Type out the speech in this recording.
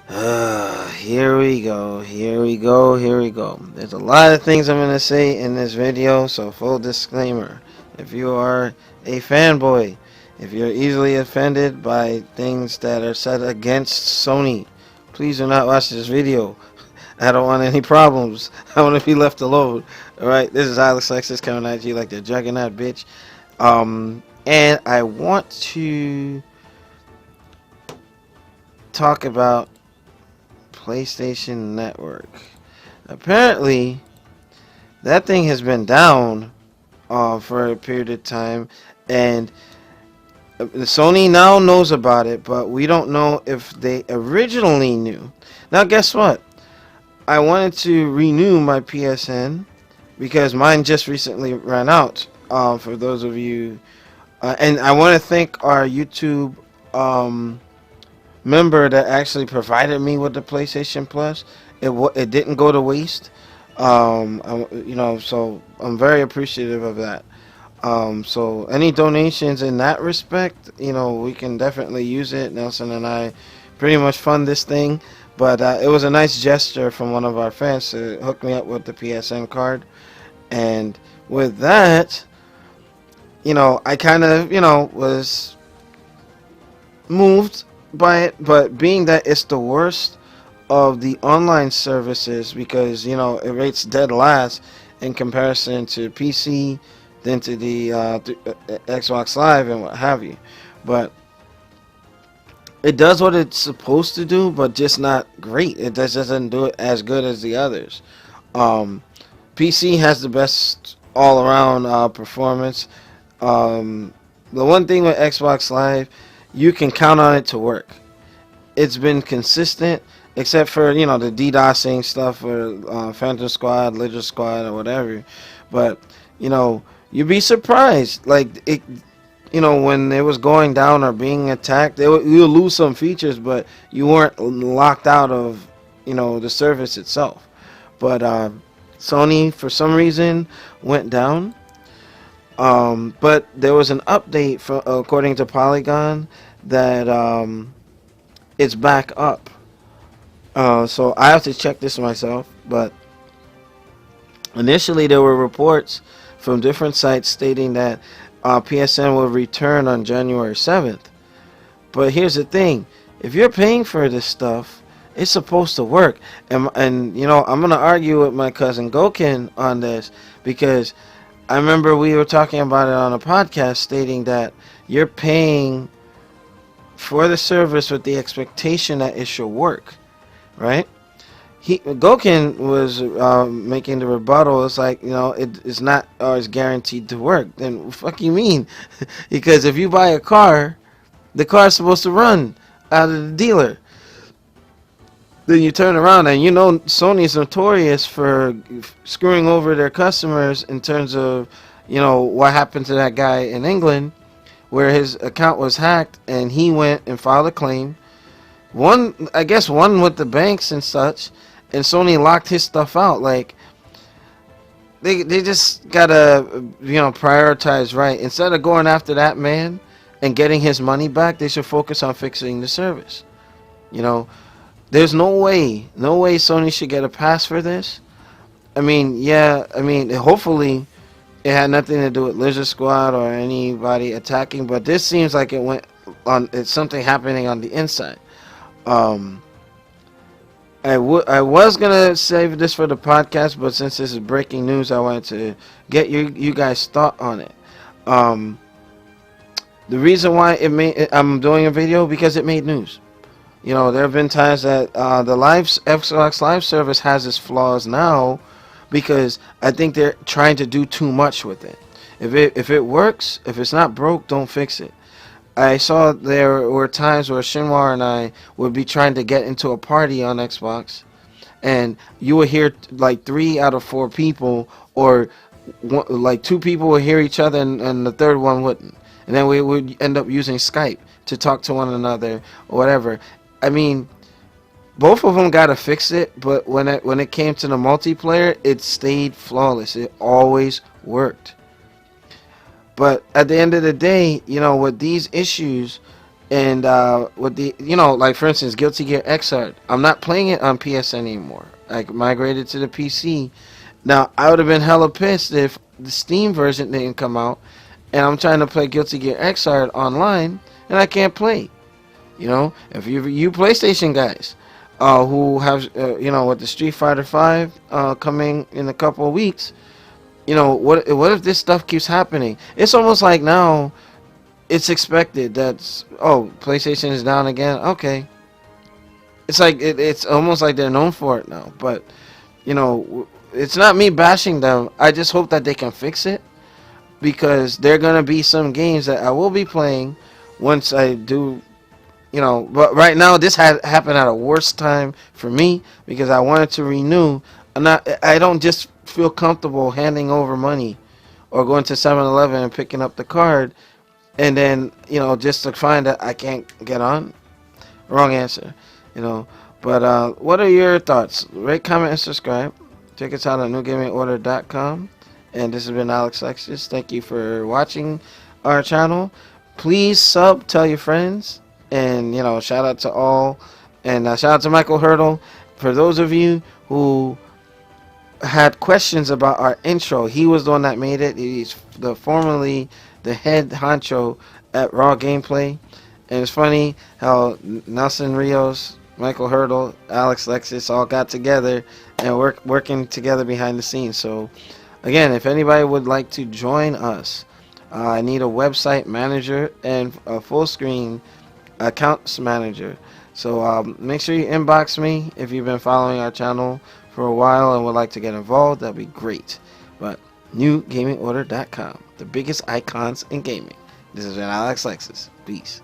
Here we go. Here we go. Here we go. There's a lot of things I'm gonna say in this video, so full disclaimer. If you are a fanboy, if you're easily offended by things that are said against Sony, please do not watch this video. I don't want any problems. I want to be left alone. Alright, this is Alex Lexus coming at you like the juggernaut bitch. And I want to talk about PlayStation Network. Apparently, that thing has been down for a period of time, and Sony now knows about it, but we don't know if they originally knew. Now, guess what? I wanted to renew my PSN because mine just recently ran out. For those of you, and I want to thank our YouTube member that actually provided me with the PlayStation Plus. It didn't go to waste. So I'm very appreciative of that. So any donations in that respect, we can definitely use it. Nelson and I pretty much fund this thing, but it was a nice gesture from one of our fans to hook me up with the PSN card. And with that, I kind of, was moved by it, but being that it's the worst of the online services because it rates dead last in comparison to PC, then to the Xbox Live and what have you, but it does what it's supposed to do, but just not great. It just doesn't do it as good as the others. PC has the best all-around performance. The one thing with Xbox Live, you can count on it to work. It's been consistent, except for the DDoSing stuff for Phantom Squad, Lizard Squad, or whatever. But you'd be surprised, like it. When it was going down or being attacked, you'll lose some features, but you weren't locked out of the service itself. But Sony, for some reason, went down. But there was an update according to Polygon that it's back up. So I have to check this myself. But initially there were reports from different sites stating that PSN will return on January 7th. But here's the thing. If you're paying for this stuff, it's supposed to work. And I'm going to argue with my cousin Gokin on this because I remember we were talking about it on a podcast stating that you're paying for the service with the expectation that it should work, right? Gokin was making the rebuttal. It's like, it's not always guaranteed to work. Then what the fuck you mean? Because if you buy a car, the car's supposed to run out of the dealer. Then you turn around and Sony's notorious for screwing over their customers in terms of what happened to that guy in England where his account was hacked and he went and filed a claim. I guess one with the banks and such, and Sony locked his stuff out. Like they just gotta prioritize right. Instead of going after that man and getting his money back, they should focus on fixing the service. There's no way Sony should get a pass for this. Hopefully it had nothing to do with Lizard Squad or anybody attacking, but this seems like it's something happening on the inside. I was gonna save this for the podcast, but since this is breaking news, I wanted to get you guys' thought on it. The reason why I'm doing a video because it made news. There have been times that the Xbox Live service has its flaws now because I think they're trying to do too much with it. If it works, if it's not broke, don't fix it. I saw there were times where Shinwar and I would be trying to get into a party on Xbox, and you would hear like 3 out of 4 people, or like 2 people would hear each other, and the third one wouldn't. And then we would end up using Skype to talk to one another or whatever. Both of them gotta fix it, but when it came to the multiplayer, it stayed flawless. It always worked. But at the end of the day, with these issues, And with the, like for instance, Guilty Gear Xrd, I'm not playing it on PS anymore. I migrated to the PC. Now I would have been hella pissed if the Steam version didn't come out, and I'm trying to play Guilty Gear Xrd online, and I can't play. If you PlayStation guys, who have with the Street Fighter 5 coming in a couple of weeks, what if this stuff keeps happening? It's almost like now it's expected that, PlayStation is down again. Okay, it's like it's almost like they're known for it now. But it's not me bashing them. I just hope that they can fix it, because there are gonna be some games that I will be playing once I do. But right now this had happened at a worse time for me, because I wanted to renew. I don't just feel comfortable handing over money or going to 7-Eleven and picking up the card, and then just to find that I can't get on. Wrong answer. But what are your thoughts? Rate, comment, and subscribe. Check us out at newgamingorder.com. And this has been Alex Lexus. Thank you for watching our channel. Please tell your friends, and shout out to all, and shout out to Michael Hurdle. For those of you who had questions about our intro, he was the one that made it. He's formerly the head honcho at Raw Gameplay. And it's funny how Nelson Rios, Michael Hurdle, Alex Lexus all got together and working together behind the scenes. So again, if anybody would like to join us, I need a website manager and a full screen accounts manager. So make sure you inbox me if you've been following our channel for a while and would like to get involved. That'd be great. But newgamingorder.com, the biggest icons in gaming. This is Alex Lexus. Peace.